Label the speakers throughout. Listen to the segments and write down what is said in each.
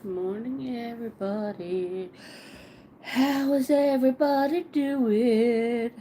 Speaker 1: Morning, everybody. How is everybody doing?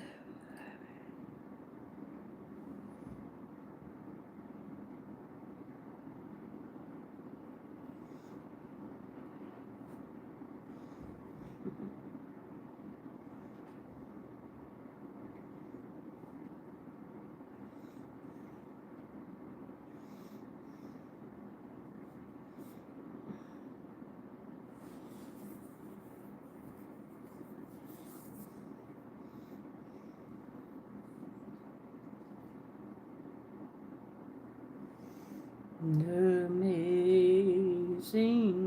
Speaker 1: Amazing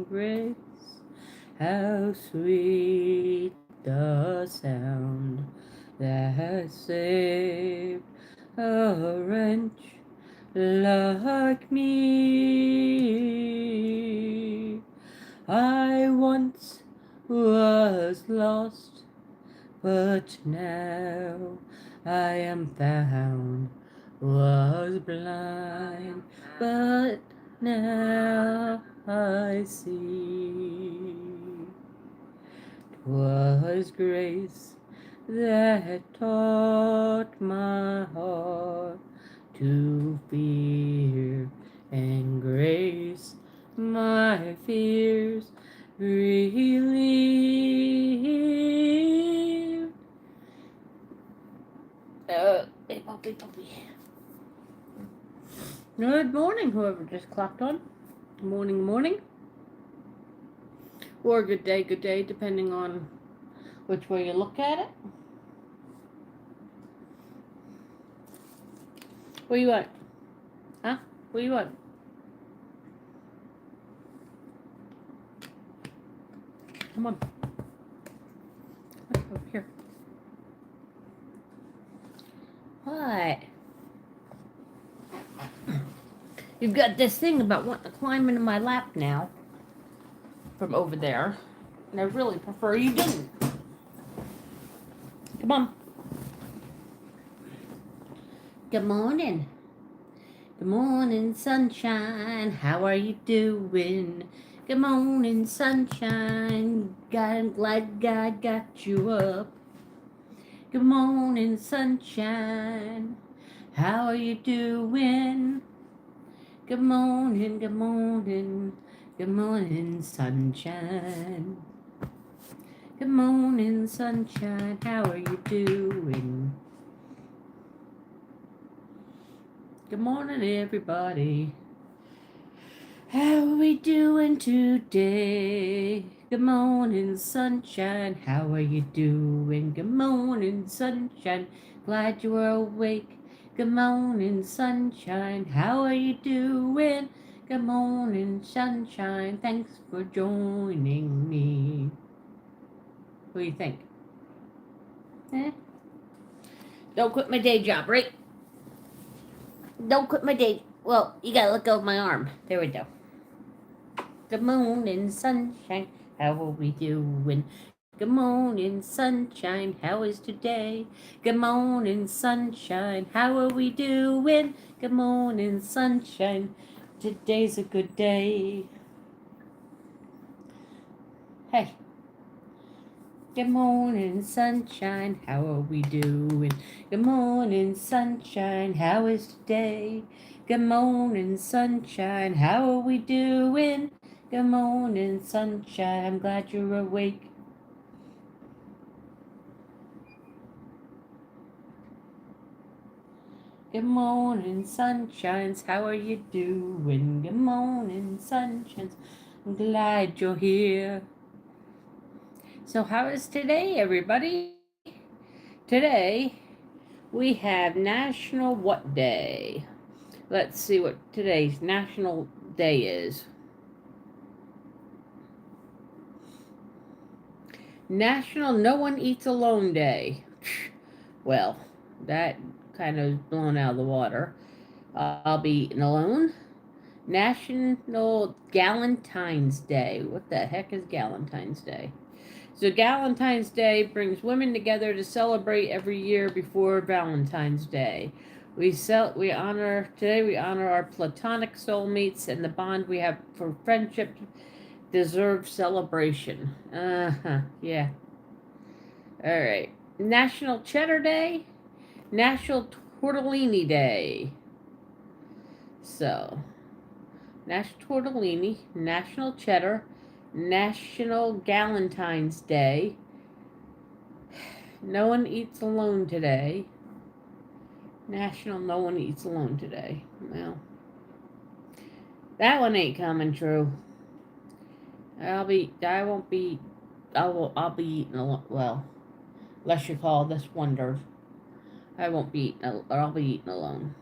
Speaker 1: grace, how sweet the sound that saved a wretch like me. I once was lost, but now I am found, was blind, but now I see. 'Twas grace that taught my heart to fear, and grace my fears relieved. Hey, puppy. Good morning, whoever just clocked on. Morning. Or good day, depending on which way you look at it. Where you at? Huh? Where you at? Come on. Over here. What? You've got this thing about wanting to climb into my lap now. From over there. And I really prefer you didn't. Come on. Good morning. Good morning, sunshine. How are you doing? Good morning, sunshine. I'm glad God got you up. Good morning, sunshine. How are you doing? Good morning, good morning. Good morning, sunshine. Good morning, sunshine. How are you doing? Good morning, everybody. How are we doing today? Good morning, sunshine. How are you doing? Good morning, sunshine. Glad you are awake. Good morning, sunshine. How are you doing? Good morning, sunshine. Thanks for joining me. What do you think? Eh? Don't quit my day job, right? Don't quit my day. Well, you gotta let go of my arm. There we go. Good morning, sunshine. How are we doing? Good morning, sunshine. How is today? Good morning, sunshine. How are we doing? Good morning, sunshine. Today's a good day. Hey. Good morning, sunshine. How are we doing? Good morning, sunshine. How is today? Good morning, sunshine. How are we doing? Good morning, sunshine. I'm glad you're awake. Good morning, sunshines. How are you doing? Good morning, sunshines. I'm glad you're here. So, how is today, everybody? Today, we have National What Day? Let's see what today's National Day is. National No One Eats Alone Day. Well, that kind of blown out of the water. I'll be eating alone. National Galentine's Day. What the heck is Galentine's Day? So Galentine's Day brings women together to celebrate every year before Valentine's Day. We honor our platonic soulmates and the bond we have for friendship Deserved celebration. Uh-huh, yeah. All right. National Cheddar Day. National Tortellini Day. So, National Tortellini, National Cheddar, National Galentine's Day. No one eats alone today. National No One Eats Alone Today. Well, that one ain't coming true. I'll be eating alone. Well, unless you call this wonder. I won't be eating, or I'll be eating alone.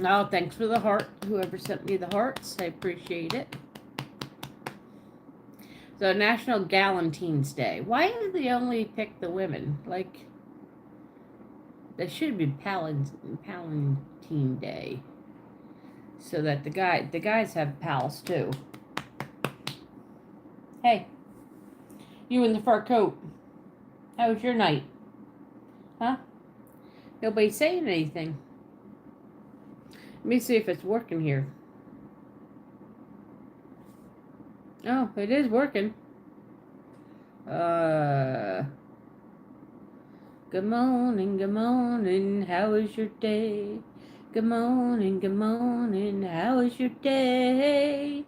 Speaker 1: Oh, thanks for the heart. Whoever sent me the hearts, I appreciate it. So, National Galentine's Day. Why do they only pick the women? Like, there should be Palantine Day, so that the guys have pals too. Hey, you in the fur coat? How was your night? Huh? Nobody saying anything. Let me see if it's working here. Oh, it is working. Good morning, how is your day? Good morning, how is your day?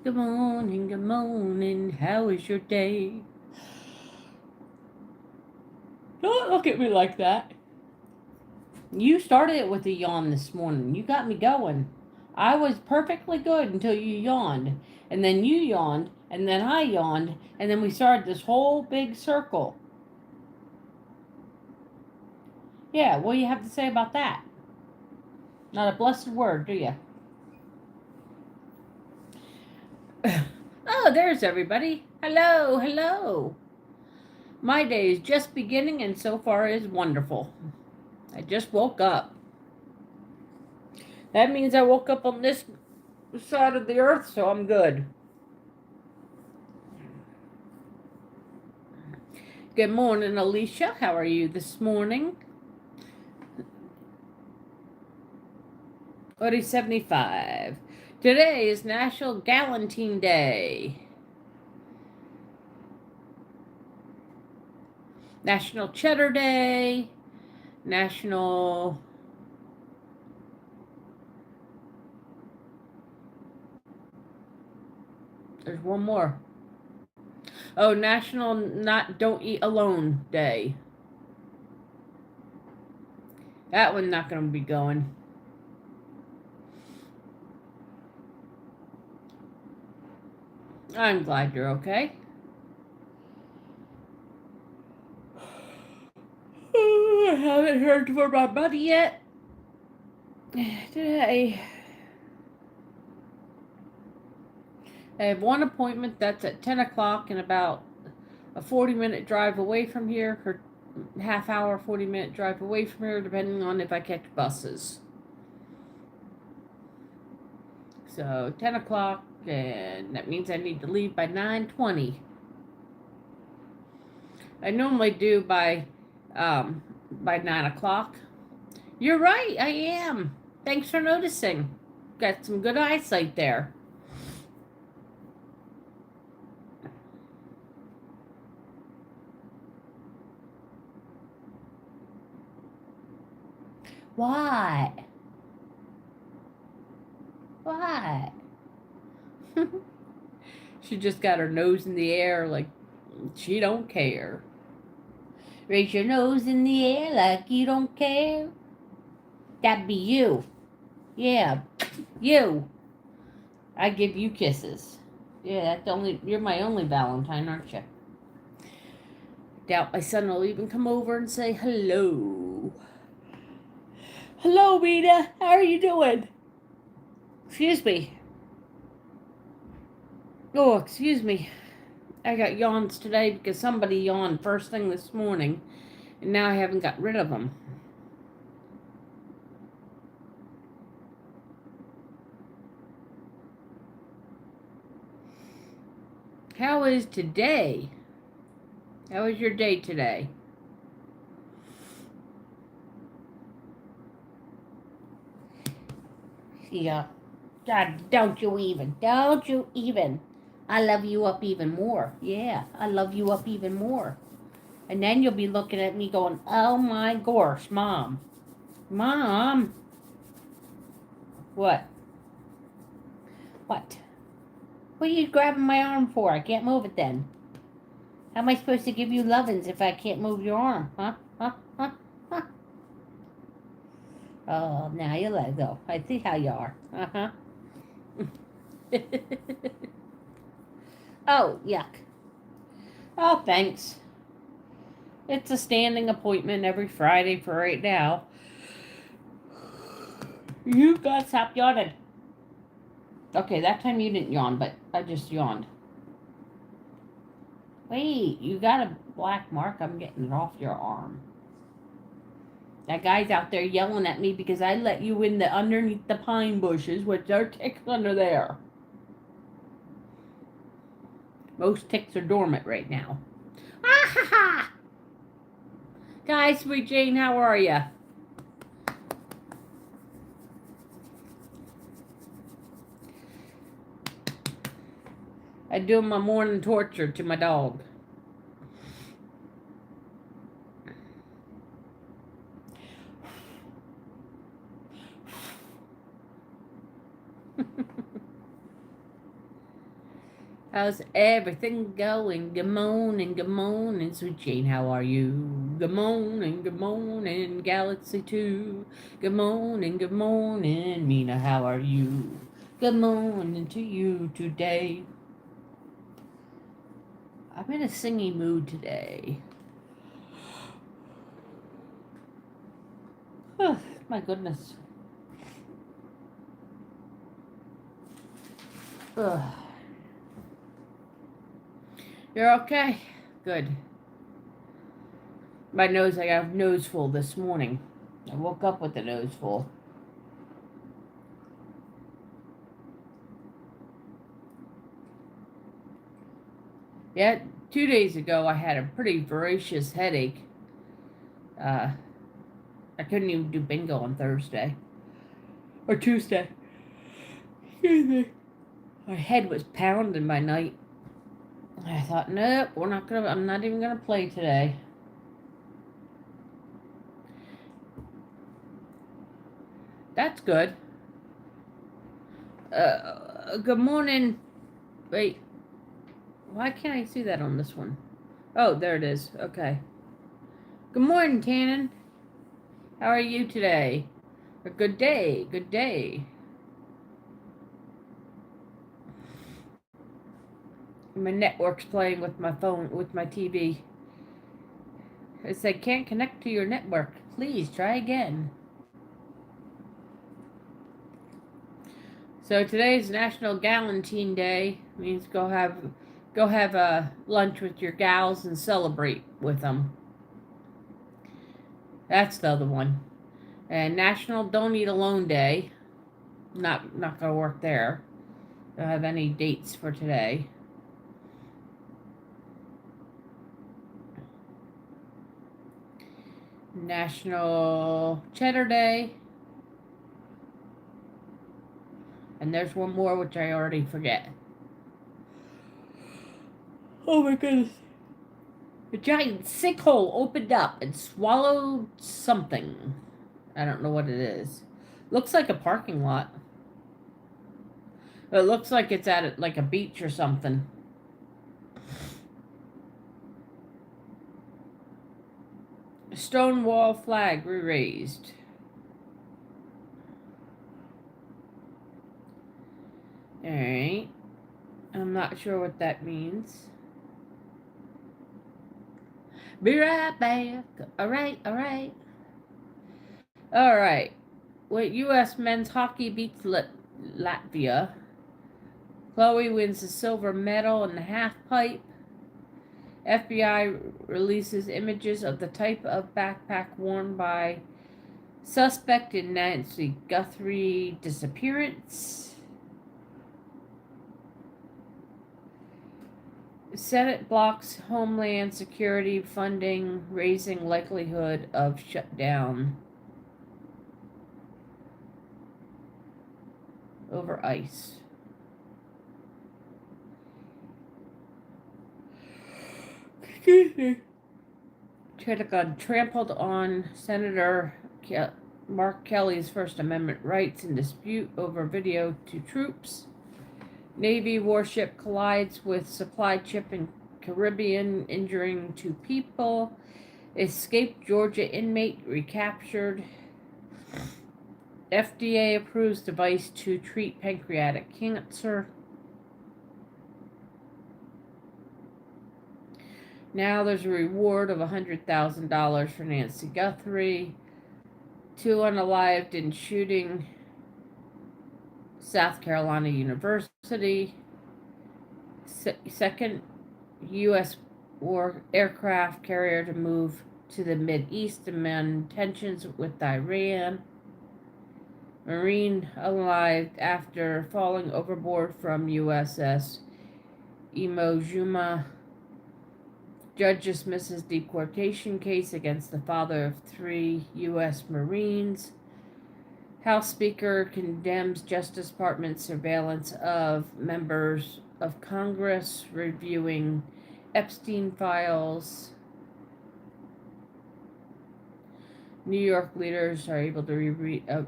Speaker 1: Good morning, how is your day? Don't look at me like that. You started it with a yawn this morning. You got me going. I was perfectly good until you yawned. And then you yawned. And then I yawned. And then we started this whole big circle. Yeah, what do you have to say about that? Not a blessed word, do you? Oh, there's everybody. Hello, hello. My day is just beginning and so far is wonderful. I just woke up. That means I woke up on this side of the earth, so I'm good. Good morning, Alicia. How are you this morning? 75. Today is National Galentine Day. National Cheddar Day. National... There's one more. Oh, National Don't Eat Alone Day. That one's not going to be going. I'm glad you're okay. I haven't heard from my buddy yet. Today, I have one appointment that's at 10 o'clock and about a 40-minute drive away from here, or half hour, 40-minute drive away from here, depending on if I catch buses. So 10 o'clock, and that means I need to leave by 9:20. I normally do by 9 o'clock. You're right, I am. Thanks for noticing. Got some good eyesight there. What? What? She just got her nose in the air like she don't care. Raise your nose in the air like you don't care. That'd be you. Yeah, you. I give you kisses. Yeah, you're my only Valentine, aren't you? Doubt my son will even come over and say hello. Hello, Mina. How are you doing? Excuse me. Oh, excuse me. I got yawns today because somebody yawned first thing this morning, and now I haven't got rid of them. How is today? How was your day today? Yeah. Don't you even. Don't you even. I love you up even more. Yeah, I love you up even more. And then you'll be looking at me going, oh my gosh, Mom. Mom. What? What? What are you grabbing my arm for? I can't move it then. How am I supposed to give you lovin's if I can't move your arm? Huh? Huh? Huh? Huh? Oh, now you let go. I see how you are. Uh-huh. Oh, yuck. Oh, thanks. It's a standing appointment every Friday for right now. You gotta stop yawning. Okay, that time you didn't yawn, but I just yawned. Wait, you got a black mark? I'm getting it off your arm. That guy's out there yelling at me because I let you in the underneath the pine bushes, which are ticks under there. Most ticks are dormant right now. Ah ha ha! Guys, sweet Jane, how are ya? I do my morning torture to my dog. How's everything going? Good morning, sweet Jane, how are you? Good morning, Galaxy 2. Good morning, Mina, how are you? Good morning to you today. I'm in a singing mood today. Oh, my goodness. Ugh. You're okay? Good. My nose, I got a nose full this morning. I woke up with a nose full. Yeah, 2 days ago I had a pretty voracious headache. I couldn't even do bingo on Thursday. Or Tuesday. Excuse me. My head was pounding by night. I thought, nope, I'm not even gonna play today. That's good. Good morning. Wait. Why can't I see that on this one? Oh, there it is. Okay. Good morning, Tannen. How are you today? Or good day. Good day. My network's playing with my phone, with my TV. It said, can't connect to your network. Please try again. So today's National Galantine Day. Means go have a lunch with your gals and celebrate with them. That's the other one. And National Don't Eat Alone Day. Not gonna work there. Don't have any dates for today. National Cheddar Day. And there's one more which I already forget. Oh my goodness. A giant sinkhole opened up and swallowed something. I don't know what it is. Looks like a parking lot. It looks like it's at like a beach or something. Stonewall flag raised. Alright. I'm not sure what that means. Be right back. Alright. Alright. When U.S. men's hockey beats Latvia. Chloe wins the silver medal in the half pipe. FBI releases images of the type of backpack worn by suspect in Nancy Guthrie disappearance. Senate blocks Homeland Security funding, raising likelihood of shutdown. over ice. Excuse me. Pentagon trampled on Senator Mark Kelly's First Amendment rights in dispute over video to troops. Navy warship collides with supply ship in Caribbean, injuring 2 people. Escaped Georgia inmate recaptured. FDA approves device to treat pancreatic cancer. Now there's a reward of $100,000 for Nancy Guthrie. 2 unalived in shooting. South Carolina University. Second U.S. war aircraft carrier to move to the Mideast amid tensions with Iran. Marine unalived after falling overboard from USS Iwo Jima. Judge dismisses deportation case against the father of 3 U.S. Marines. House Speaker condemns Justice Department surveillance of members of Congress reviewing Epstein files. New York leaders are able to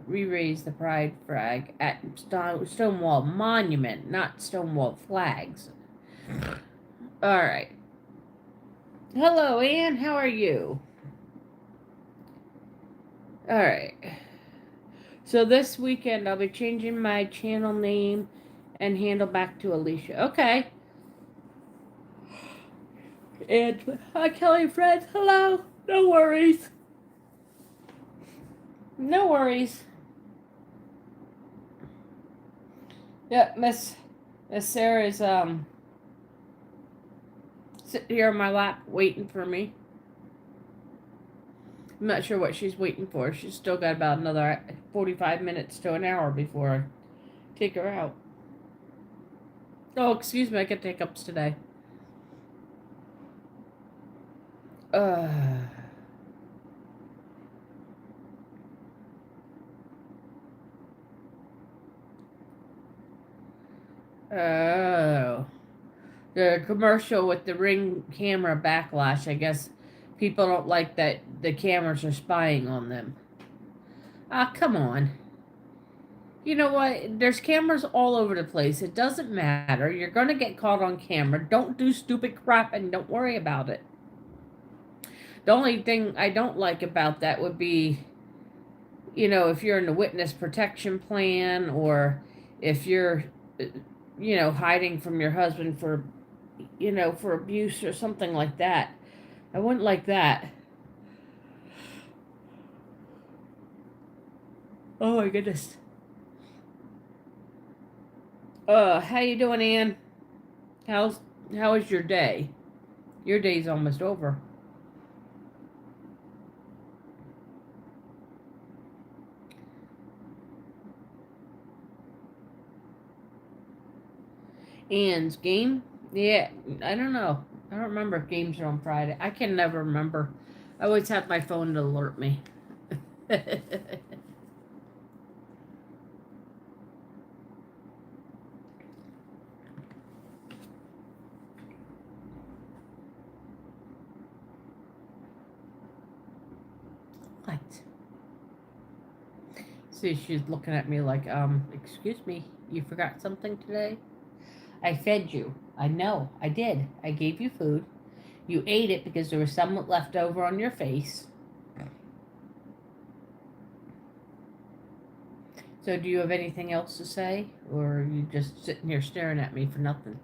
Speaker 1: re-raise the pride flag at Stonewall Monument, not Stonewall flags. All right. Hello, Ann. How are you? All right. So this weekend I'll be changing my channel name and handle back to Alicia. Okay. And hi, Kelly friends. Hello. No worries. No worries. Yep, Miss Sarah's sitting here on my lap waiting for me. I'm not sure what she's waiting for. She's still got about another 45 minutes to an hour before I take her out. Oh, excuse me, I get hiccups today. Oh. The commercial with the Ring camera backlash. I guess people don't like that the cameras are spying on them. Ah, come on. You know what? There's cameras all over the place. It doesn't matter. You're going to get caught on camera. Don't do stupid crap and don't worry about it. The only thing I don't like about that would be, you know, if you're in the witness protection plan or if you're, you know, hiding from your husband for, you know, for abuse or something like that. I wouldn't like that. Oh my goodness. How you doing, Ann? How is your day? Your day's almost over. Ann's game? Yeah, I don't know. I don't remember if games are on Friday. I can never remember. I always have my phone to alert me. What? See, she's looking at me like, excuse me, you forgot something today? I fed you. I know, I did. I gave you food. You ate it because there was some left over on your face. So do you have anything else to say? Or are you just sitting here staring at me for nothing?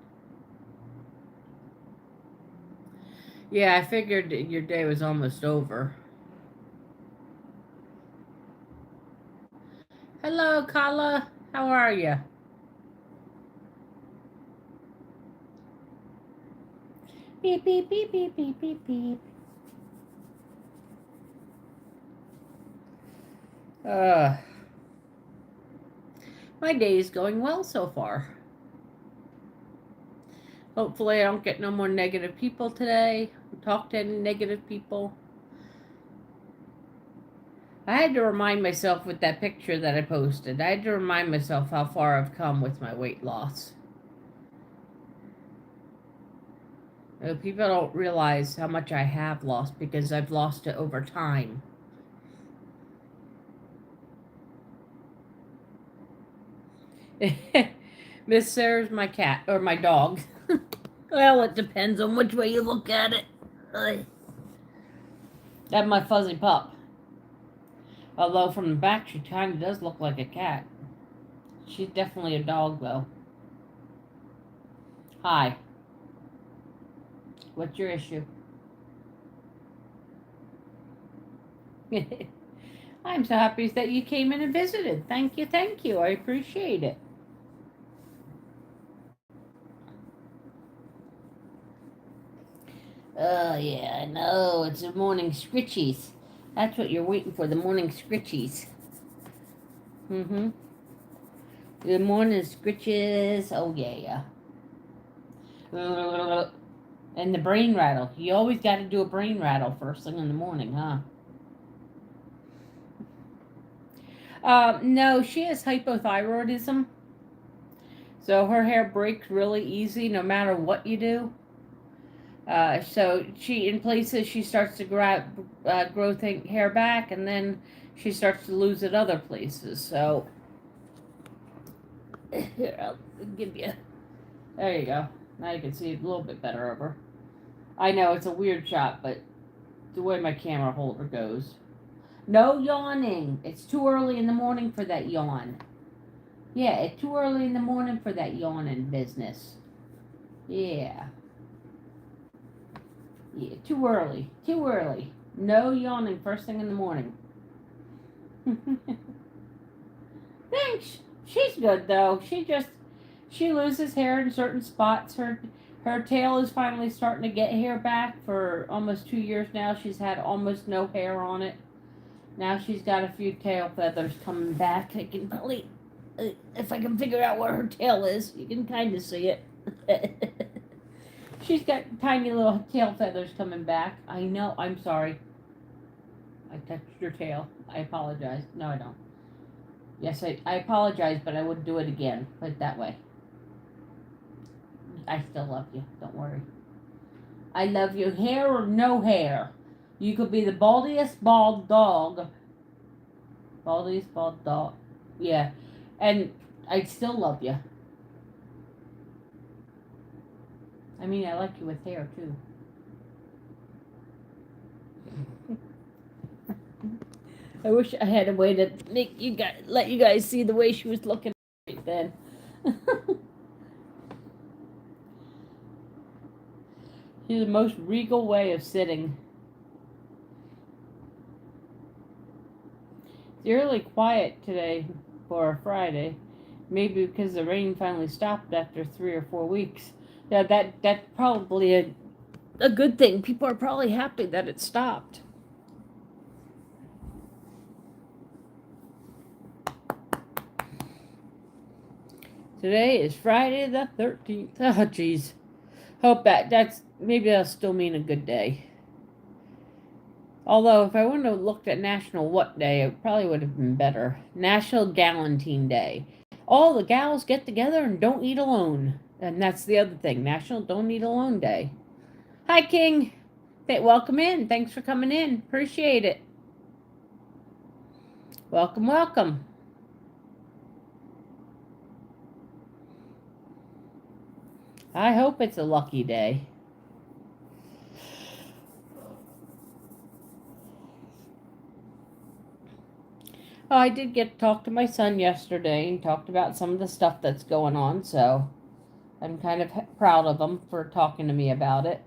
Speaker 1: Yeah, I figured your day was almost over. Hello, Kala. How are you? Beep, beep, beep, beep, beep, beep, beep. My day is going well so far. Hopefully I don't get no more negative people today. Talk to any negative people. I had to remind myself with that picture that I posted. I had to remind myself how far I've come with my weight loss. People don't realize how much I have lost because I've lost it over time. Miss Sarah's my cat, or my dog. Well, it depends on which way you look at it. That's my fuzzy pup. Although from the back she kind of does look like a cat. She's definitely a dog, though. Hi. What's your issue? I'm so happy that you came in and visited. Thank you, thank you. I appreciate it. Oh, yeah, I know. It's the morning scritchies. That's what you're waiting for, the morning scritchies. Mm-hmm. The morning scritches. Oh, yeah. And the brain rattle. You always got to do a brain rattle first thing in the morning, huh? No, she has hypothyroidism. So her hair breaks really easy no matter what you do. So she, in places, she starts to grow hair back, and then she starts to lose it other places. So here, I'll give you. There you go. Now you can see a little bit better of her. I know it's a weird shot, but the way my camera holder goes. No yawning. It's too early in the morning for that yawn. Yeah, it's too early in the morning for that yawning business. Yeah. Yeah, too early. Too early. No yawning first thing in the morning. Thanks. She's good though. She loses hair in certain spots. Her tail is finally starting to get hair back. For almost 2 years now, she's had almost no hair on it. Now she's got a few tail feathers coming back. I can probably, if I can figure out where her tail is, you can kind of see it. She's got tiny little tail feathers coming back. I know. I'm sorry. I touched your tail. I apologize. No, I don't. Yes, I apologize, but I would do it again. Put it that way. I still love you. Don't worry. I love you, hair or no hair. You could be the baldiest bald dog. Baldiest bald dog. Yeah. And I still love you. I mean, I like you with hair, too. I wish I had a way to let you guys see the way she was looking right then. She's the most regal way of sitting. It's really quiet today for a Friday. Maybe because the rain finally stopped after 3 or 4 weeks. Yeah, that's probably a good thing. People are probably happy that it stopped. Today is Friday the 13th. Oh, jeez. Hope that's maybe that'll still mean a good day. Although, if I wouldn't have looked at National What Day, it probably would have been better. National Galantine Day. All the gals get together and don't eat alone. And that's the other thing. National Don't Eat Alone Day. Hi, King. Welcome in. Thanks for coming in. Appreciate it. Welcome, welcome. I hope it's a lucky day. Oh, I did get to talk to my son yesterday and talked about some of the stuff that's going on, so I'm kind of proud of him for talking to me about it.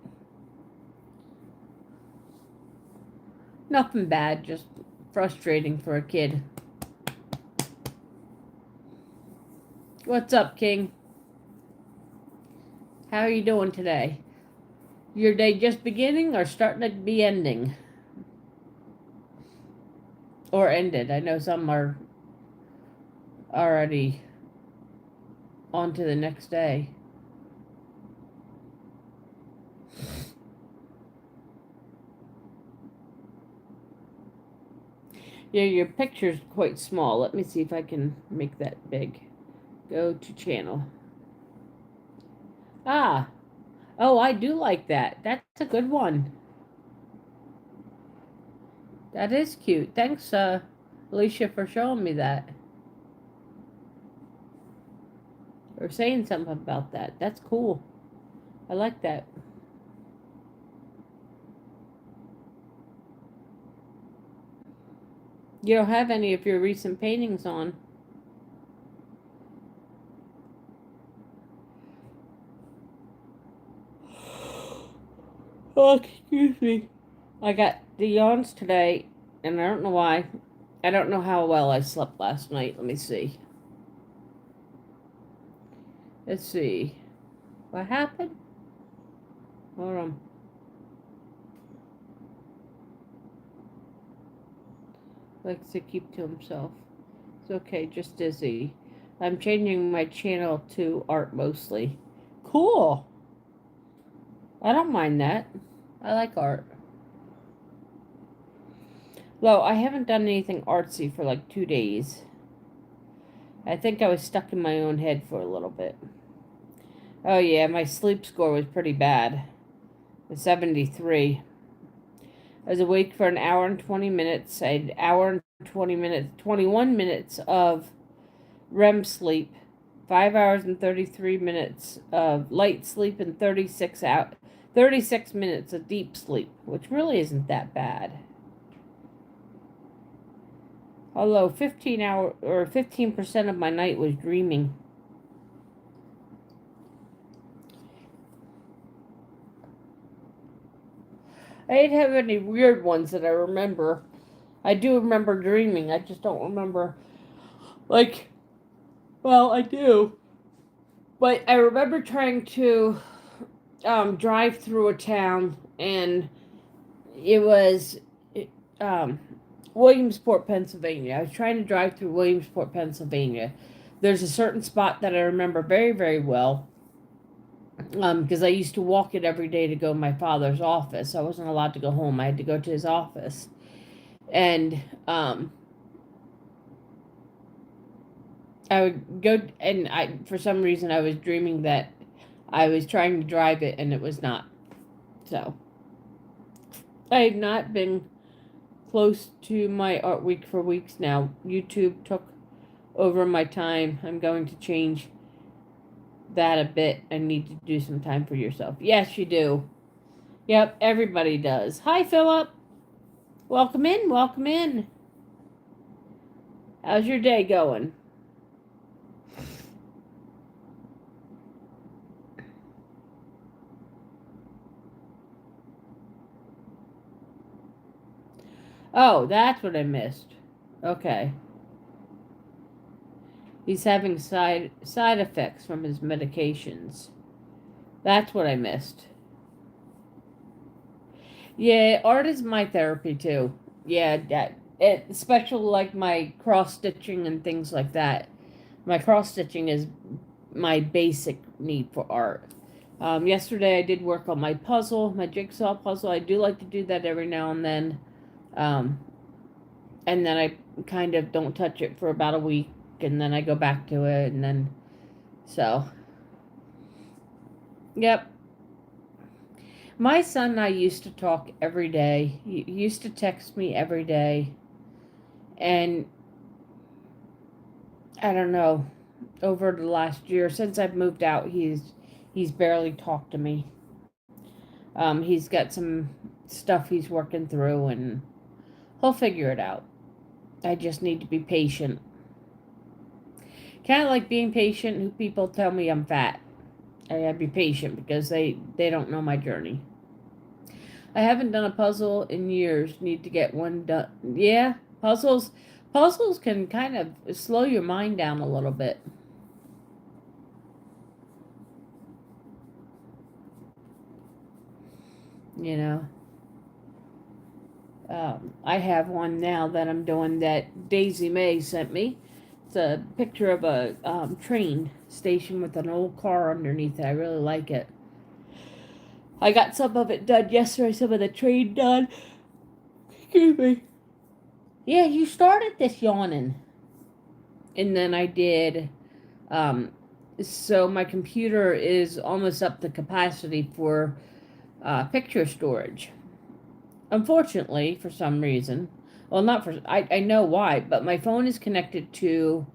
Speaker 1: Nothing bad, just frustrating for a kid. What's up, King? How are you doing today? Your day just beginning or starting to be ending? Or ended? I know some are already on to the next day. Yeah, your picture's quite small. Let me see if I can make that big. Go to channel. Ah. Oh, I do like that. That's a good one. That is cute. Thanks, Alicia, for showing me that. Or saying something about that. That's cool. I like that. You don't have any of your recent paintings on. Oh, excuse me. I got the yawns today, and I don't know why. I don't know how well I slept last night. Let me see. Let's see. What happened? Hold on. Likes to keep to himself. It's okay, just dizzy. I'm changing my channel to art mostly. Cool. I don't mind that. I like art. Well, I haven't done anything artsy for like 2 days. I think I was stuck in my own head for a little bit. Oh yeah, my sleep score was pretty bad. The 73. I was awake for an hour and 20 minutes. I had an hour and 20 minutes, 21 minutes of REM sleep, 5 hours and 33 minutes of light sleep, and 36 minutes of deep sleep, which really isn't that bad. Although 15% of my night was dreaming. I didn't have any weird ones that I remember. I do remember dreaming. I just don't remember, like, well, I do. But I remember trying to drive through a town, and it was um, Williamsport, Pennsylvania. I was trying to drive through Williamsport, Pennsylvania. There's a certain spot that I remember very, very well, because I used to walk it every day to go to my father's office. I wasn't allowed to go home. I had to go to his office. And I would go, and for some reason, I was dreaming that I was trying to drive it, and it was not. So, I have not been close to my art week for weeks now. YouTube took over my time. I'm going to change that a bit. I need to do some time for yourself. Yes, you do. Yep, everybody does. Hi, Philip. Welcome in. Welcome in. How's your day going? Oh, that's what I missed. Okay. He's having side effects from his medications. That's what I missed. Yeah, art is my therapy too. Yeah, especially like my cross stitching and things like that. My cross stitching is my basic need for art. Yesterday I did work on my puzzle, my jigsaw puzzle. I do like to do that every now and then. Um, and then I kind of don't touch it for about a week, and then I go back to it, and then so. Yep. My son and I used to talk every day. He used to text me every day. And I don't know, over the last year since I've moved out, he's barely talked to me. He's got some stuff he's working through, and he'll figure it out. I just need to be patient. Kind of like being patient. Who people tell me I'm fat. I gotta be patient because they don't know my journey. I haven't done a puzzle in years. Need to get one done. Yeah, puzzles can kind of slow your mind down a little bit. You know. I have one now that I'm doing that Daisy May sent me. It's a picture of a train station with an old car underneath it. I really like it. I got some of it done yesterday, some of the train done. Excuse me. Yeah, you started this yawning. And then I did. Um, so my computer is almost up to capacity for picture storage. Unfortunately, for some reason, well, not for, I know why, but my phone is connected to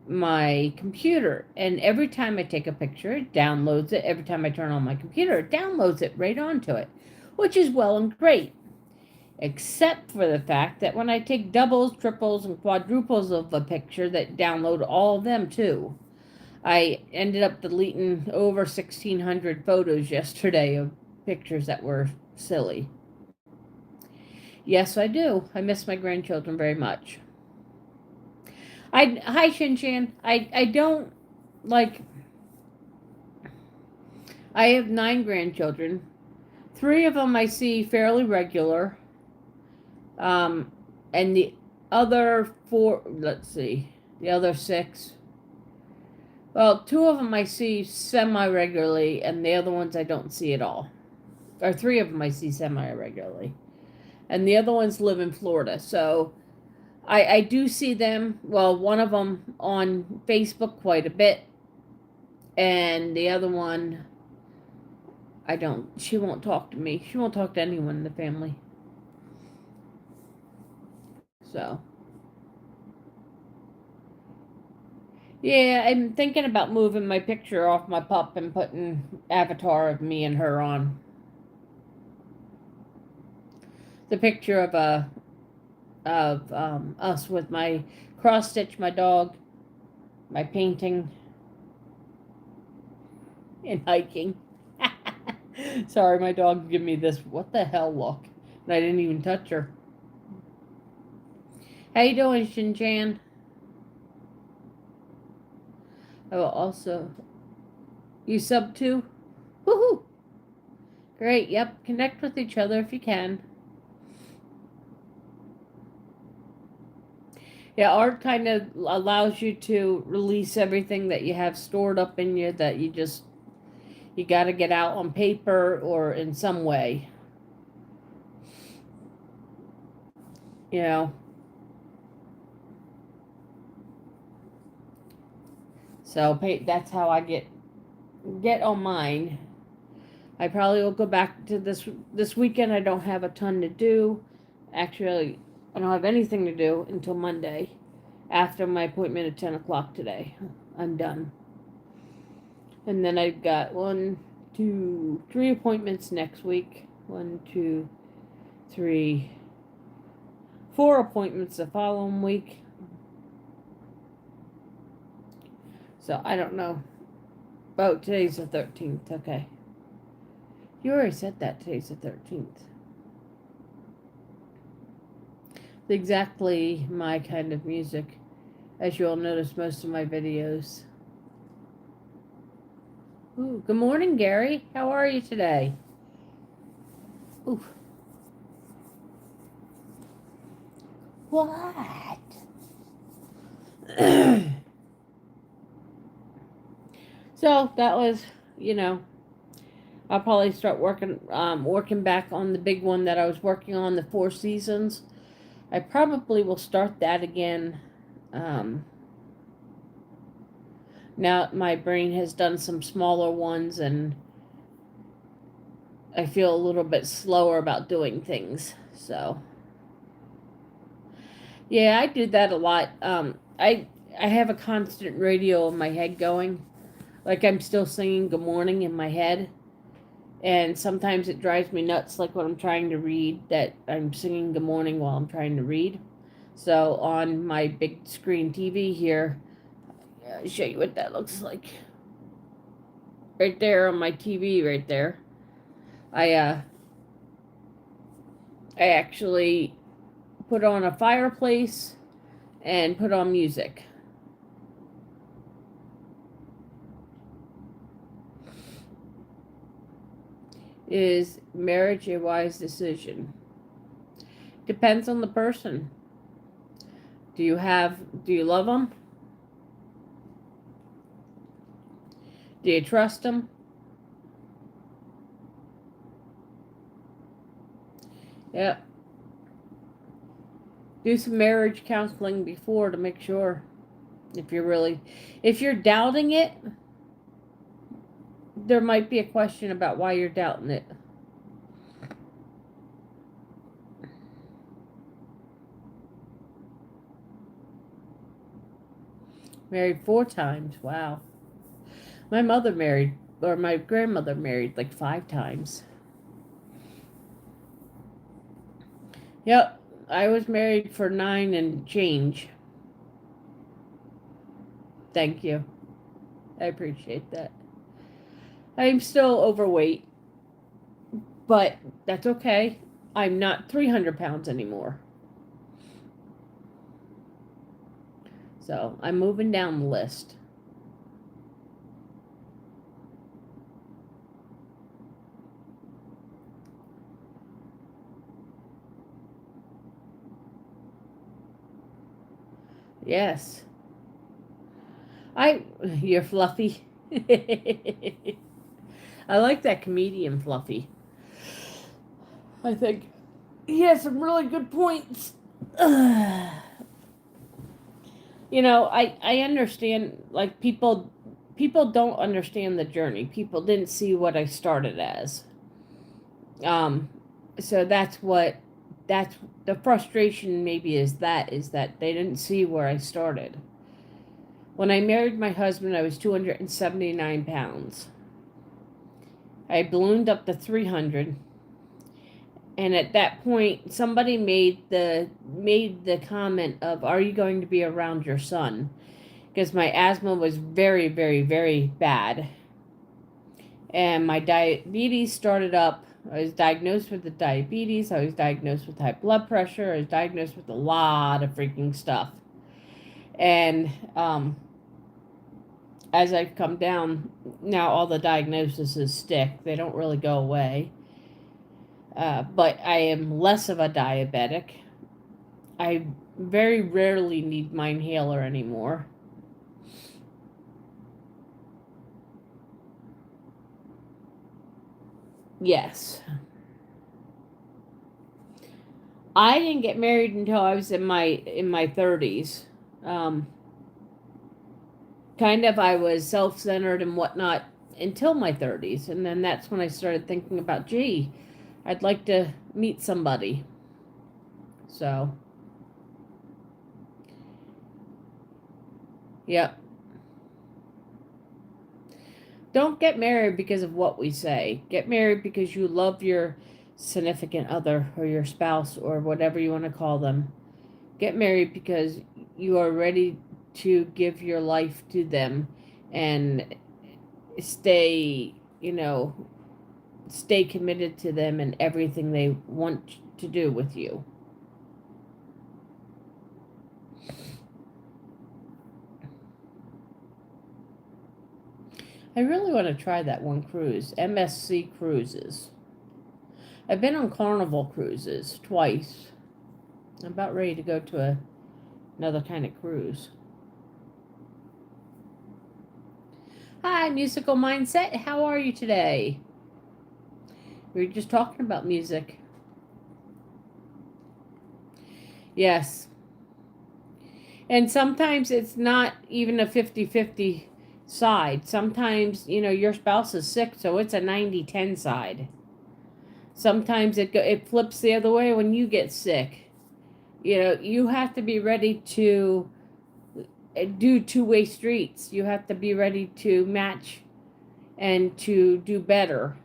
Speaker 1: my computer, and every time I take a picture, it downloads it. Every time I turn on my computer, it downloads it right onto it, which is well and great. Except for the fact that when I take doubles, triples, and quadruples of a picture, that download all of them too. I ended up deleting over 1,600 photos yesterday of pictures that were silly. Yes, I do. I miss my grandchildren very much. Hi Shinchan. I don't like. I have 9 grandchildren. 3 of them I see fairly regular. Um, and the other 4. Let's see. The other 6. Well, 2 of them I see semi regularly, and the other ones I don't see at all. Or 3 of them I see semi regularly, and the other ones live in Florida. So I do see them. Well, one of them on Facebook quite a bit, and the other one I don't. She won't talk to me. She won't talk to anyone in the family. So yeah, I'm thinking about moving my picture off my pup and putting avatar of me and her on. The picture of us with my cross stitch, my dog, my painting, and hiking. Sorry, my dog gave me this what the hell look, and I didn't even touch her. How you doing, Shin-chan? I will also. You sub too? Woohoo! Great. Yep. Connect with each other if you can. Yeah, art kind of allows you to release everything that you have stored up in you that you got to get out on paper or in some way. You know. So that's how I get on mine. I probably will go back to this weekend. I don't have a ton to do. Actually, I don't have anything to do until Monday, after my appointment at 10 o'clock today. I'm done, and then I've got 3 appointments next week. 3, 4 appointments the following week. So I don't know. Oh, today's the 13th. Okay. You already said that today's the 13th. Exactly my kind of music, as you'll notice most of my videos. Ooh, good morning, Gary. How are you today? Ooh. What? So that was, you know, I'll probably start working back on the big one that I was working on, the Four Seasons. I probably will start that again. Um, Now my brain has done some smaller ones, and I feel a little bit slower about doing things. So yeah, I do that a lot. I have a constant radio in my head going, like I'm still singing "Good Morning" in my head, and sometimes it drives me nuts. Like when I'm trying to read, that I'm singing "Good Morning" while I'm trying to read. So on my big screen TV here, I'll show you what that looks like. Right there on my TV, right there. I uh, I actually put on a fireplace and put on music. Is marriage a wise decision? Depends on the person. Do you love them? Do you trust them? Yep. Do some marriage counseling before to make sure. If you're doubting it, there might be a question about why you're doubting it. Married 4 times. Wow. My grandmother married like 5 times. Yep. I was married for 9 and change. Thank you. I appreciate that. I'm still overweight, but that's okay. I'm not 300 pounds anymore. So I'm moving down the list. Yes. You're fluffy. I like that comedian Fluffy. I think he has some really good points. You know, I understand, like, people don't understand the journey. People didn't see what I started as. Um so that's the frustration maybe is that they didn't see where I started. When I married my husband, I was 279 pounds. I ballooned up to 300. And at that point, somebody made the comment of, "Are you going to be around your son?" Because my asthma was very, very, very bad, and my diabetes started up. I was diagnosed with the diabetes. I was diagnosed with high blood pressure. I was diagnosed with a lot of freaking stuff. And as I've come down, now all the diagnoses stick. They don't really go away. But I am less of a diabetic. I very rarely need my inhaler anymore. Yes. I didn't get married until I was in my 30s. Um, kind of I was self-centered and whatnot until my 30s, and then that's when I started thinking about, gee, I'd like to meet somebody. So, yep. Don't get married because of what we say. Get married because you love your significant other or your spouse or whatever you want to call them. Get married because you are ready to give your life to them and stay, stay committed to them and everything they want to do with you. I really want to try that one cruise, MSC Cruises. I've been on Carnival cruises twice. I'm about ready to go to another kind of cruise. Hi, Musical Mindset. How are you today? We were just talking about music. Yes. And sometimes it's not even a 50-50 side. Sometimes, your spouse is sick, so it's a 90-10 side. Sometimes it flips the other way when you get sick. You have to be ready to do two-way streets. You have to be ready to match and to do better.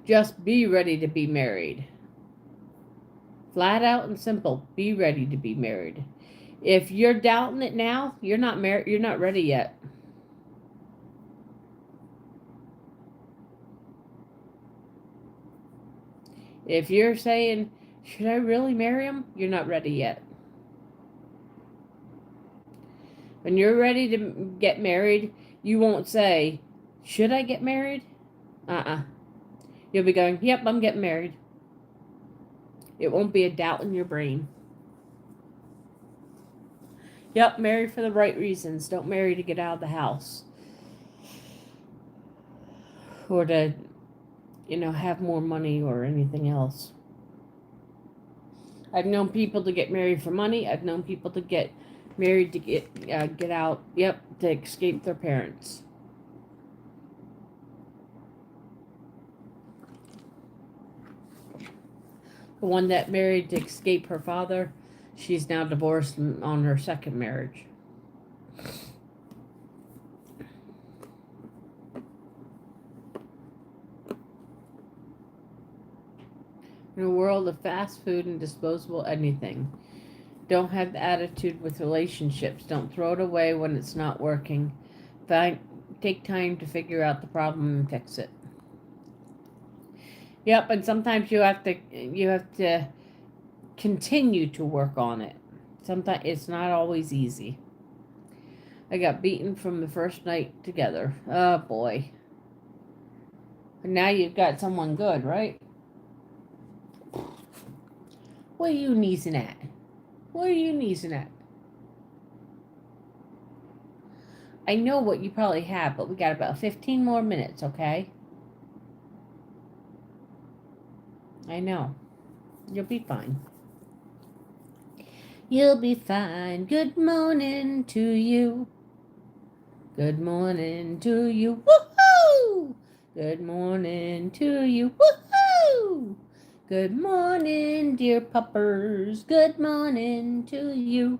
Speaker 1: Just be ready to be married. Flat out and simple. Be ready to be married. If you're doubting it now, you're not married. You're not ready yet. If you're saying, should I really marry him? You're not ready yet. When you're ready to get married, you won't say, should I get married? You'll be going, yep, I'm getting married. It won't be a doubt in your brain. Yep, marry for the right reasons. Don't marry to get out of the house. or to, have more money or anything else. I've known people to get married for money. I've known people to get married to get out. Yep, to escape their parents. The one that married to escape her father, she's now divorced on her second marriage. In a world of fast food and disposable anything, don't have the attitude with relationships. Don't throw it away when it's not working. Take time to figure out the problem and fix it. Yep, and sometimes you have to continue to work on it. Sometimes it's not always easy. I got beaten from the first night together. Oh boy. And now you've got someone good, right? What are you sneezing at? What are you sneezing at? I know what you probably have, but we got about 15 more minutes, okay? I know. You'll be fine. You'll be fine. Good morning to you. Good morning to you. Woohoo! Good morning to you. Woohoo! Good morning, dear puppers. Good morning to you.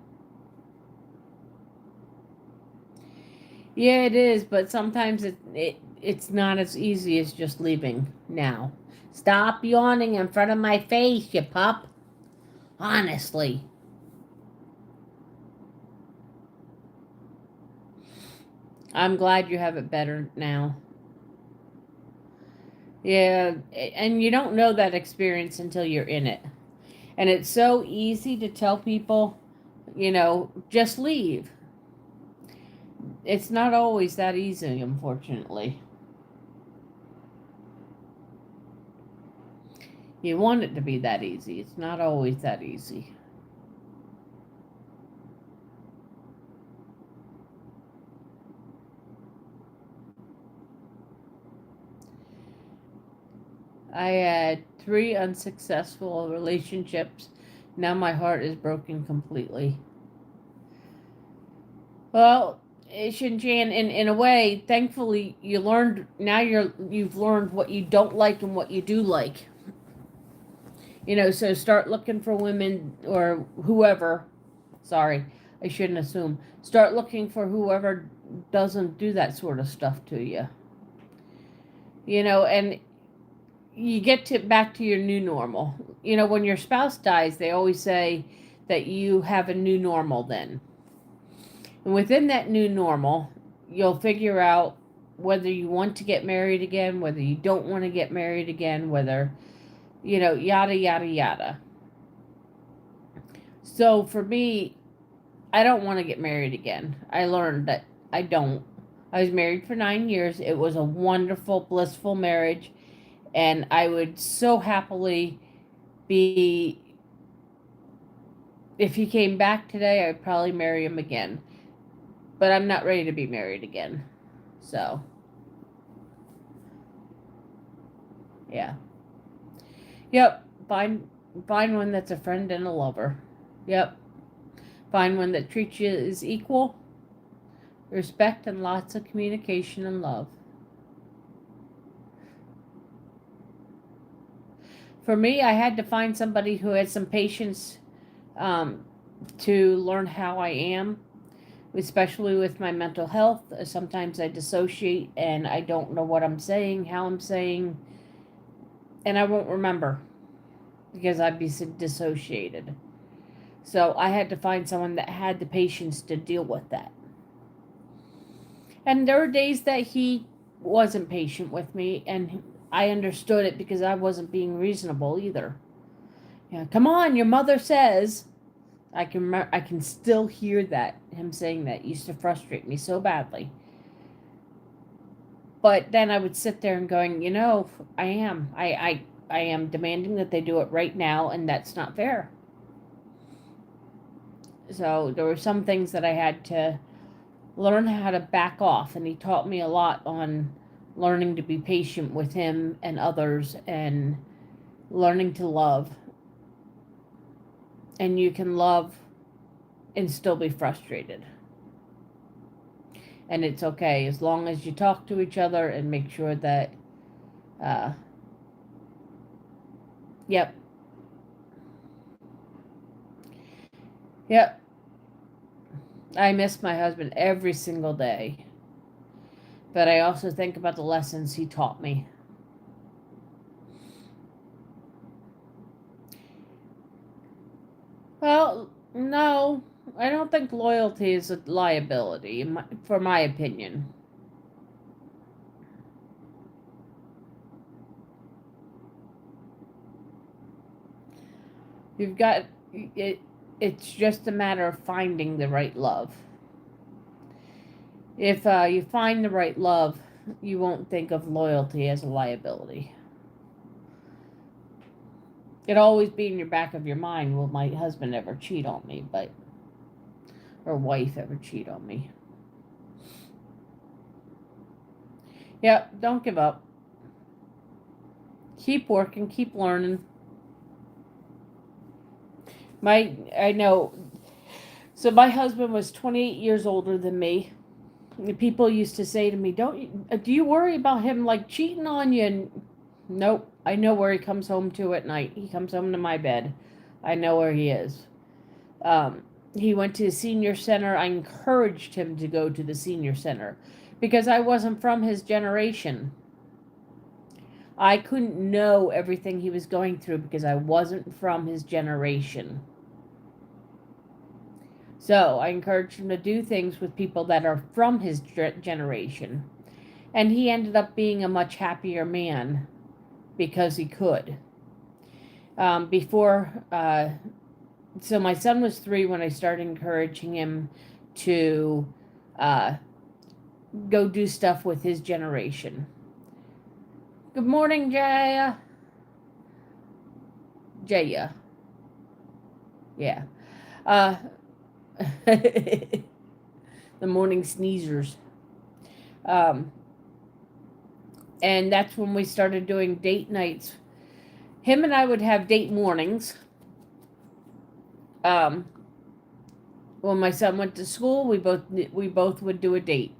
Speaker 1: Yeah, it is, but sometimes it's not as easy as just leaving now. Stop yawning in front of my face, you pup. Honestly. I'm glad you have it better now. Yeah, and you don't know that experience until you're in it. And it's so easy to tell people, just leave. It's not always that easy, unfortunately. You want it to be that easy. It's not always that easy. I had 3 unsuccessful relationships. Now my heart is broken completely. Well, Shinjan, in a way, thankfully, you've learned what you don't like and what you do like. So start looking for women or whoever. Sorry, I shouldn't assume. Start looking for whoever doesn't do that sort of stuff to you. And you get back to your new normal. When your spouse dies, they always say that you have a new normal then. And within that new normal, you'll figure out whether you want to get married again, whether you don't want to get married again, whether, yada, yada, yada. So for me, I don't want to get married again. I learned that I don't. I was married for 9 years. It was a wonderful, blissful marriage. And I would so happily be, if he came back today, I'd probably marry him again. But I'm not ready to be married again. So, yeah. Yep. Find one that's a friend and a lover. Yep. Find one that treats you as equal. Respect and lots of communication and love. For me, I had to find somebody who had some patience to learn how I am, especially with my mental health. Sometimes I dissociate and I don't know what I'm saying, how I'm saying, and I won't remember because I'd be dissociated. So I had to find someone that had the patience to deal with that. And there were days that he wasn't patient with me, and I understood it because I wasn't being reasonable either. Come on, your mother says. I can still hear that, him saying that. It used to frustrate me so badly. But then I would sit there and going, I am demanding that they do it right now, and that's not fair. So there were some things that I had to learn how to back off, and he taught me a lot on learning to be patient with him and others, and learning to love. And you can love and still be frustrated. And it's okay as long as you talk to each other and make sure that, uh, yep, yep, I miss my husband every single day. But I also think about the lessons he taught me. Well, no, I don't think loyalty is a liability, for my opinion. You've got it. It's just a matter of finding the right love. If you find the right love, you won't think of loyalty as a liability. It'll always be in your back of your mind, will my husband ever cheat on me, but or wife ever cheat on me. Yep, don't give up. Keep working, keep learning. I know. So my husband was 28 years older than me. People used to say to me, do you worry about him like cheating on you?" And nope, I know where he comes home to at night. He comes home to my bed. I know where he is. He went to the senior center. I encouraged him to go to the senior center because I wasn't from his generation. I couldn't know everything he was going through because I wasn't from his generation. So I encouraged him to do things with people that are from his generation. And he ended up being a much happier man because he could. So my son was 3 when I started encouraging him to go do stuff with his generation. Good morning, Jaya. Jaya. Yeah. The morning sneezers. And that's when we started doing date nights. Him and I would have date mornings. When my son went to school, we both would do a date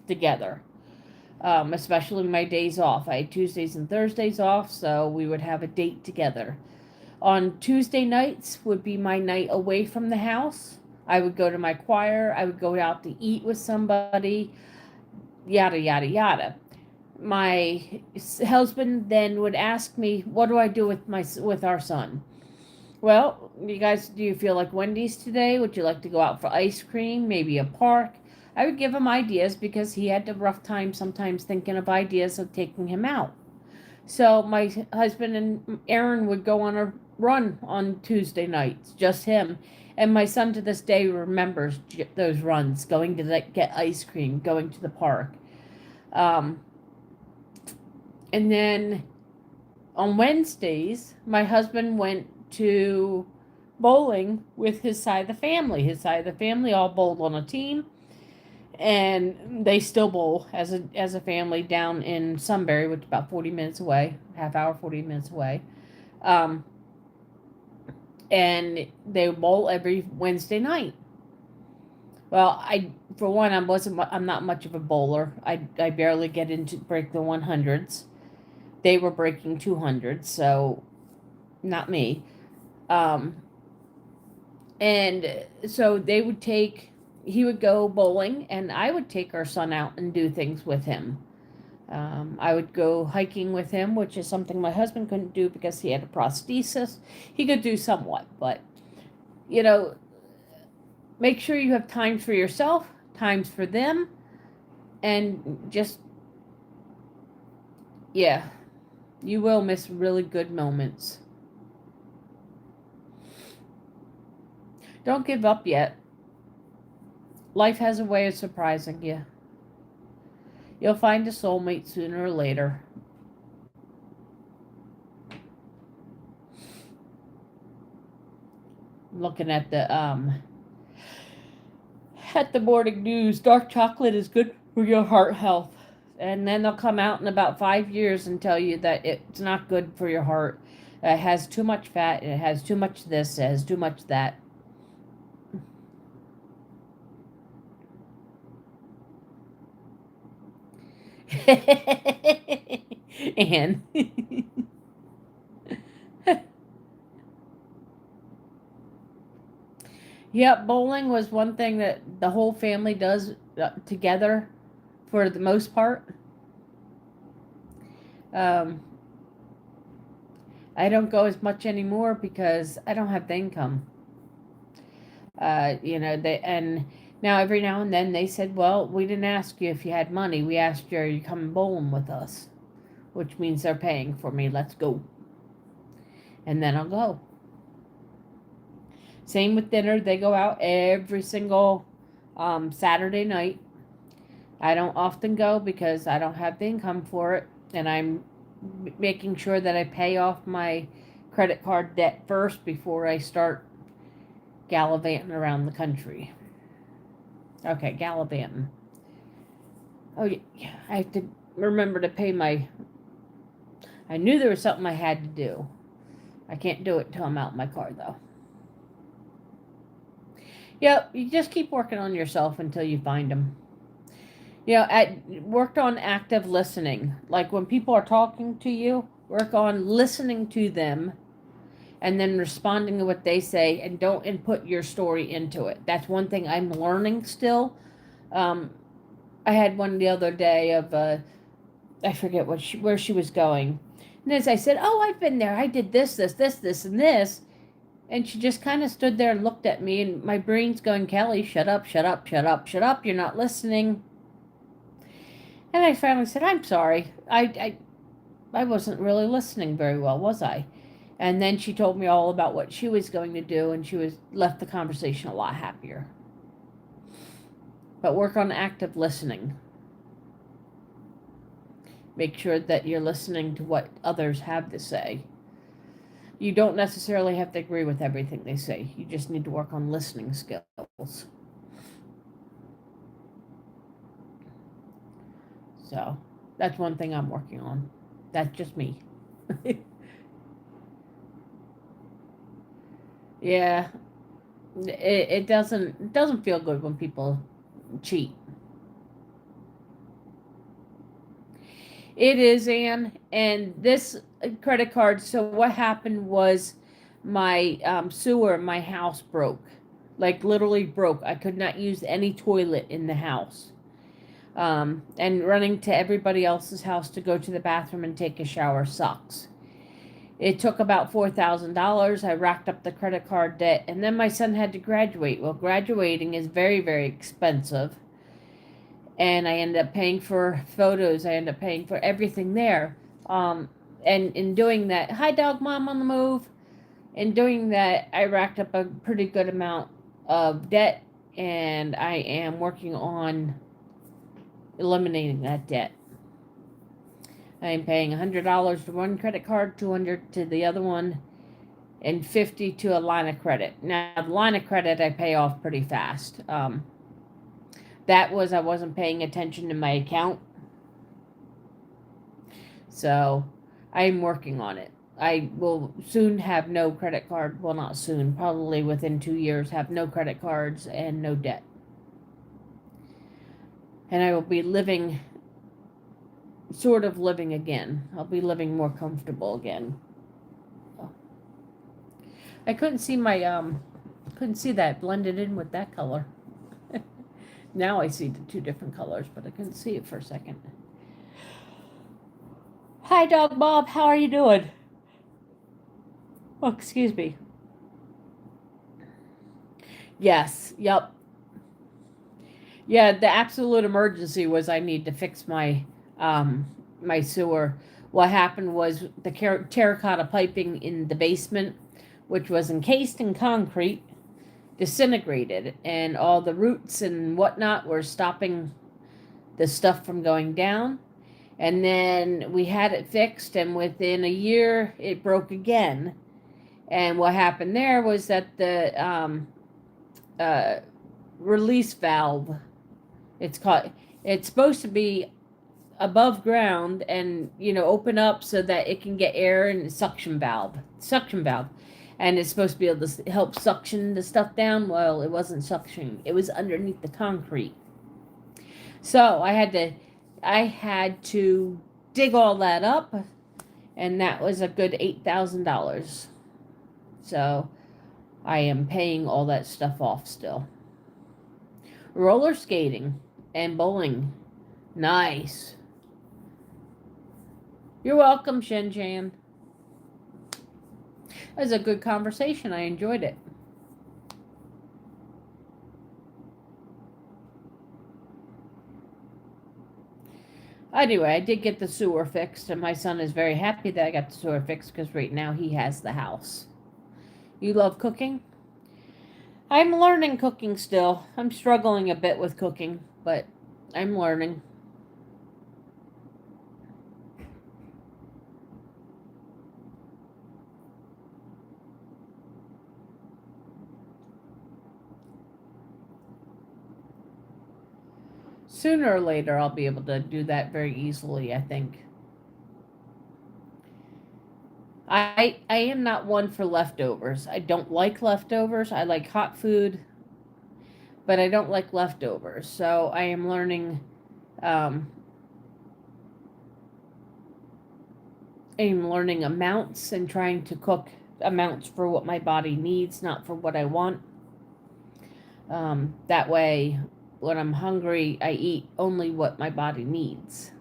Speaker 1: together. Especially my days off. I had Tuesdays and Thursdays off, so we would have a date together. On Tuesday nights would be my night away from the house. I would go to my choir. I would go out to eat with somebody. Yada, yada, yada. My husband then would ask me, what do I do with our son? Well, you guys, do you feel like Wendy's today? Would you like to go out for ice cream? Maybe a park? I would give him ideas because he had a rough time sometimes thinking of ideas of taking him out. So my husband and Aaron would go on a run on Tuesday nights, just him. And my son to this day remembers those runs, going to get ice cream, going to the park. And then on Wednesdays, my husband went to bowling with his side of the family. His side of the family all bowled on a team. And they still bowl as a family down in Sunbury, which is about 40 minutes away, half hour, 40 minutes away. And they bowl every Wednesday night. Well, I'm not much of a bowler. I barely get into break the 100s. They were breaking 200s, so not me. And so he would go bowling, and I would take our son out and do things with him. I would go hiking with him, which is something my husband couldn't do because he had a prosthesis. He could do somewhat, but, make sure you have times for yourself, times for them, and just, yeah, you will miss really good moments. Don't give up yet. Life has a way of surprising you. You'll find a soulmate sooner or later. Looking at the morning news, dark chocolate is good for your heart health. And then they'll come out in about 5 years and tell you that it's not good for your heart. It has too much fat. It has too much this. It has too much that. And yep, bowling was one thing that the whole family does together for the most part. Um, I don't go as much anymore because I don't have the income. They and now every now and then they said, "Well, we didn't ask you if you had money. We asked you, are you coming bowling with us?" Which means they're paying for me. Let's go, and then I'll go. Same with dinner. They go out every single Saturday night. I don't often go because I don't have the income for it, and I'm making sure that I pay off my credit card debt first before I start gallivanting around the country. Okay, gallivanting. Oh, yeah, I have to remember to pay my. I knew there was something I had to do. I can't do it until I'm out in my car, though. Yep, you just keep working on yourself until you find them. I worked on active listening. Like when people are talking to you, work on listening to them and then responding to what they say, and don't input your story into it. That's one thing I'm learning still. Um, I had one the other day of I forget where she was going, and as I said, "Oh, I've been there. I did this, this, this, this, and this," and she just kind of stood there and looked at me, and my brain's going, "Kelly, shut up, shut up, shut up, shut up. You're not listening." And I finally said, "I'm sorry. I wasn't really listening very well, was I?" And then she told me all about what she was going to do, and she was left the conversation a lot happier. But work on active listening. Make sure that you're listening to what others have to say. You don't necessarily have to agree with everything they say. You just need to work on listening skills. So that's one thing I'm working on. That's just me. Yeah, it doesn't feel good when people cheat. It is, Anne. And this credit card. So what happened was my sewer in my house broke, like literally broke. I could not use any toilet in the house. And running to everybody else's house to go to the bathroom and take a shower sucks. It took about $4,000. I racked up the credit card debt, and then my son had to graduate. Well, graduating is very, very expensive, and I ended up paying for photos. I ended up paying for everything there. And in doing that, hi, dog, mom on the move. In doing that, I racked up a pretty good amount of debt, and I am working on eliminating that debt. I'm paying $100 to one credit card, $200 to the other one, and $50 to a line of credit. Now, the line of credit I pay off pretty fast. That was I wasn't paying attention to my account, so I'm working on it. I will soon have no credit card. Well, not soon. Probably within 2 years, have no credit cards and no debt. And I will be living, sort of living again. I'll be living more comfortable again. I couldn't see couldn't see that blended in with that color. Now I see the two different colors, but I couldn't see it for a second. Hi, Dog Bob. How are you doing? Oh, excuse me. Yes. Yep. Yeah. The absolute emergency was I need to fix my sewer. What happened was the terracotta piping in the basement, which was encased in concrete, disintegrated, and all the roots and whatnot were stopping the stuff from going down. And then we had it fixed, and within a year, it broke again. And what happened there was that the release valve, it's called, it's supposed to be above ground and open up so that it can get air and suction valve, and it's supposed to be able to help suction the stuff down. Well, it wasn't suctioning, it was underneath the concrete. So I had to dig all that up, and that was a good $8,000. So I am paying all that stuff off still. Roller skating and bowling. Nice. You're welcome, Shin Chan. That was a good conversation. I enjoyed it. Anyway, I did get the sewer fixed, and my son is very happy that I got the sewer fixed because right now he has the house. You love cooking? I'm learning cooking still. I'm struggling a bit with cooking, but I'm learning. Sooner or later, I'll be able to do that very easily, I think. I am not one for leftovers. I don't like leftovers. I like hot food, but I don't like leftovers. So I am learning. Um, I'm learning amounts and trying to cook amounts for what my body needs, not for what I want. That way, when I'm hungry, I eat only what my body needs.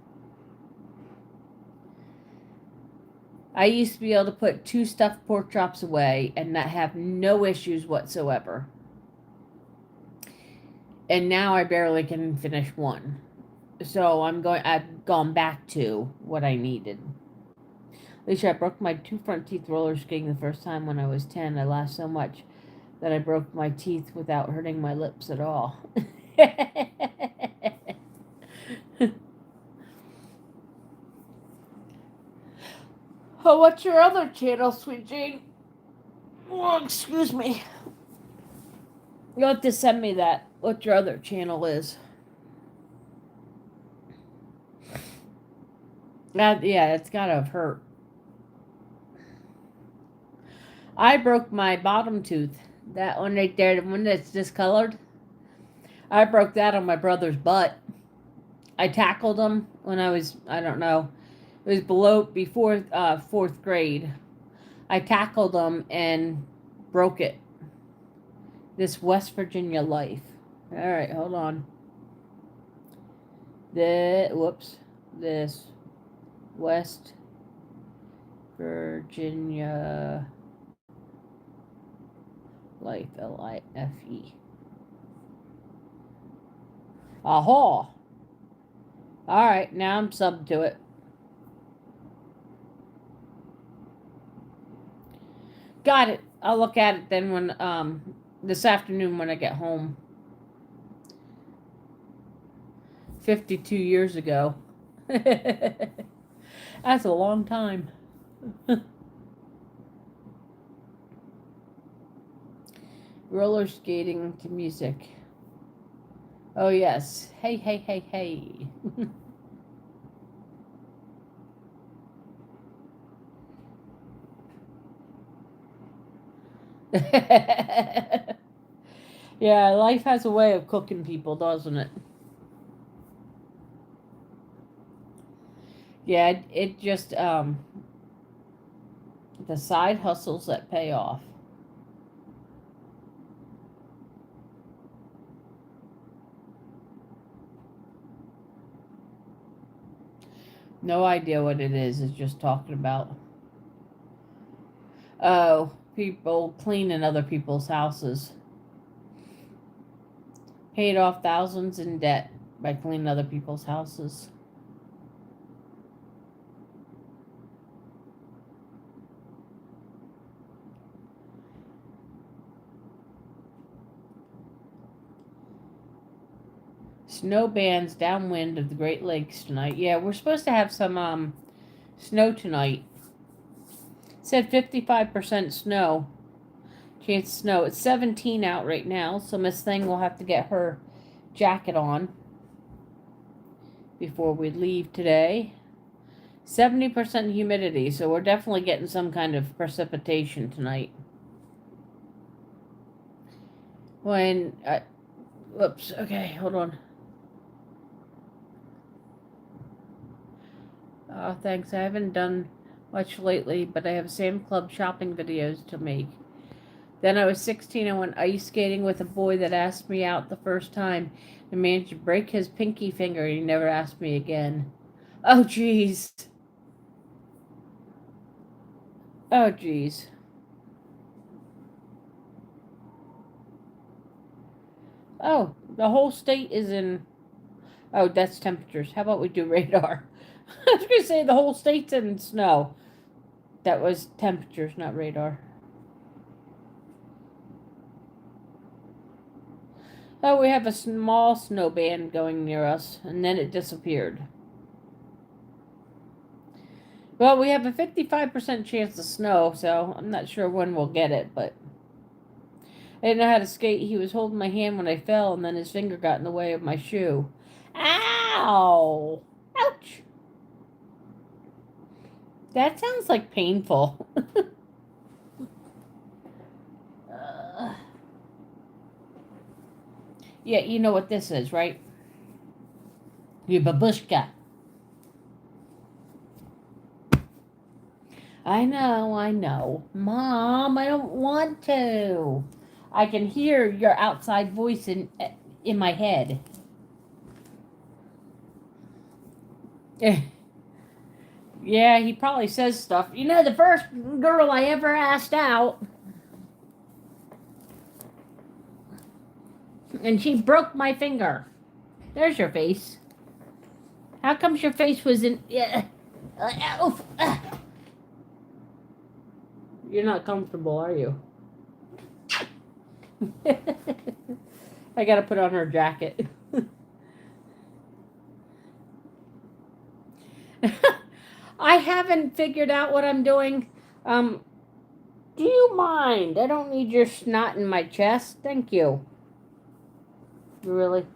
Speaker 1: I used to be able to put 2 stuffed pork chops away and not have no issues whatsoever. And now I barely can finish one. So I've gone back to what I needed. Alicia, I broke my 2 front teeth roller skating the first time when I was 10. I laughed so much that I broke my teeth without hurting my lips at all. Oh, what's your other channel, Sweet Jane? Oh, excuse me. You'll have to send me that, what your other channel is. Yeah, it's gotta have hurt. I broke my bottom tooth. That one right there, the one that's discolored. I broke that on my brother's butt. I tackled him when I don't know, it was before 4th grade. I tackled him and broke it. This West Virginia life. All right, hold on. This West Virginia life, Life. Aha. All right, now I'm subbed to it. Got it. I'll look at it then when this afternoon when I get home. 52 years ago. That's a long time. Roller skating to music. Oh yes. Hey, hey, hey, hey. Yeah, life has a way of cooking people, doesn't it? Yeah, it just the side hustles that pay off. No idea what it is. It's just talking about, oh, people cleaning other people's houses. Paid off thousands in debt by cleaning other people's houses. Snow bands downwind of the Great Lakes tonight. Yeah, we're supposed to have some snow tonight. It said 55% snow. Chance of snow. It's 17 out right now, so Miss Thing will have to get her jacket on. before we leave today. 70% humidity, so we're definitely getting some kind of precipitation tonight. Whoops, okay, hold on. Oh, thanks. I haven't done much lately, but I have Sam Club shopping videos to make. Then I was 16 and went ice skating with a boy that asked me out the first time. The man should break his pinky finger and he never asked me again. Oh, jeez. Oh, jeez. Oh, the whole state is in... Oh, that's temperatures. How about we do radar? I was going to say the whole state's in snow. That was temperatures, not radar. Oh, we have a small snow band going near us, and then it disappeared. Well, we have a 55% chance of snow, so I'm not sure when we'll get it, but... I didn't know how to skate. He was holding my hand when I fell, and then his finger got in the way of my shoe. Ow! Ouch! That sounds like painful. Yeah, you know what this is, right? Your babushka. I know. Mom, I don't want to. I can hear your outside voice in my head. Yeah, he probably says stuff. You know, the first girl I ever asked out, and she broke my finger. There's your face. How comes your face was in... You're not comfortable, are you? I gotta put on her jacket. I haven't figured out what I'm doing. Do you mind? I don't need your snot in my chest. Thank you. Really?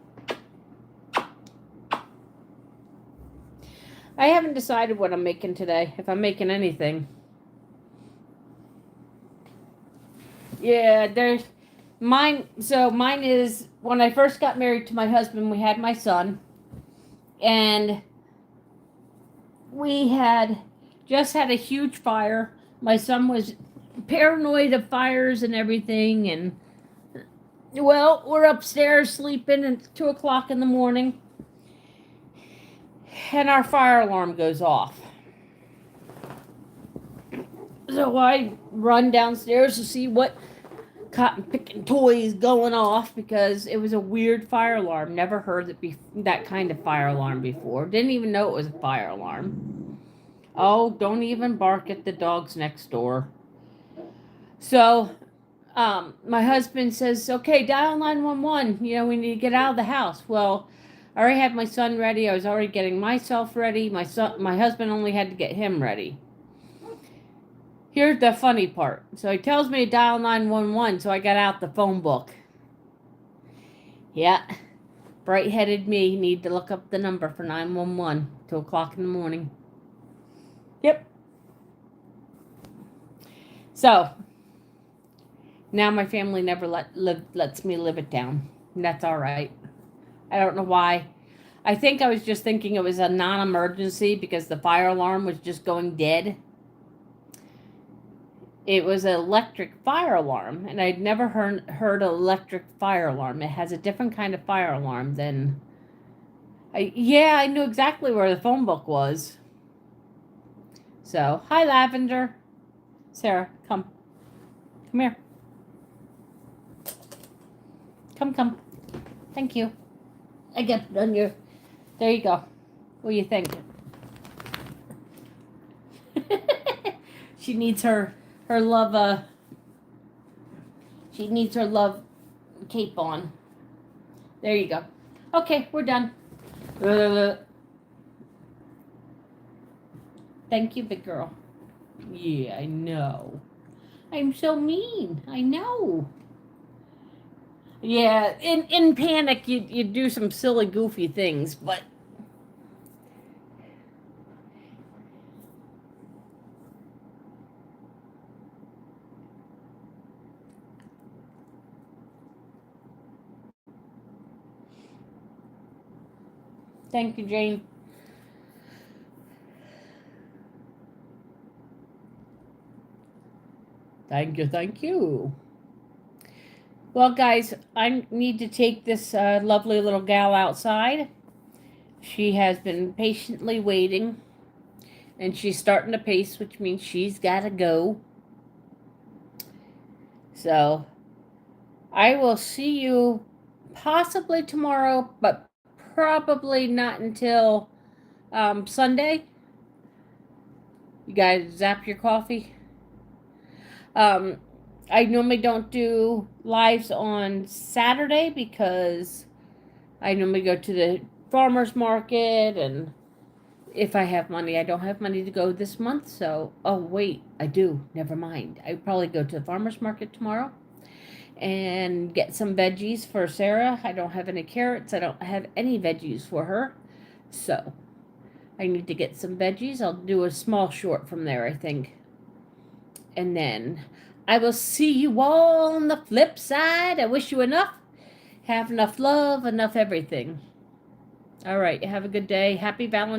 Speaker 1: I haven't decided what I'm making today, if I'm making anything. Yeah, there's mine. So mine is when I first got married to my husband, we had my son, and we had just had a huge fire. My son was paranoid of fires and everything, and well, we're upstairs sleeping, and it's 2:00 in the morning, and our fire alarm goes off. So I run downstairs to see what cotton picking toy is going off, because it was a weird fire alarm. Never heard that kind of fire alarm before. Didn't even know it was a fire alarm. Oh, don't even bark at the dogs next door. So my husband says, okay, dial 911. You know, we need to get out of the house. Well, I already had my son ready. I was already getting myself ready. My husband only had to get him ready. Here's the funny part. So he tells me to dial 911, so I got out the phone book. Yeah, bright-headed me need to look up the number for 911, 2:00 in the morning. Yep. So, now my family never lets me live it down. And that's all right. I don't know why. I think I was just thinking it was a non-emergency because the fire alarm was just going dead. It was an electric fire alarm, and I'd never heard an electric fire alarm. It has a different kind of fire alarm than... I knew exactly where the phone book was. So, hi, Lavender. Sarah, come. Come here. Come. Thank you. I got it on your... There you go. What do you think? She needs her love, she needs her love cape on. There you go. Okay, we're done. Thank you, big girl. Yeah, I know. I'm so mean. I know. Yeah, in panic, you do some silly, goofy things, but Thank you, Jane. Thank you, thank you. Well, guys, I need to take this lovely little gal outside. She has been patiently waiting, and she's starting to pace, which means she's got to go. So, I will see you possibly tomorrow, but probably not until Sunday. You guys zap your coffee. Um, I normally don't do lives on Saturday because I normally go to the farmer's market, and if I have money, I don't have money to go this month. So, oh, wait, I do. Never mind. I probably go to the farmer's market tomorrow and get some veggies for Sarah. I don't have any carrots. I don't have any veggies for her. So, I need to get some veggies. I'll do a small short from there, I think. And then I will see you all on the flip side. I wish you enough. Have enough love, enough everything. All right. Have a good day. Happy Valentine's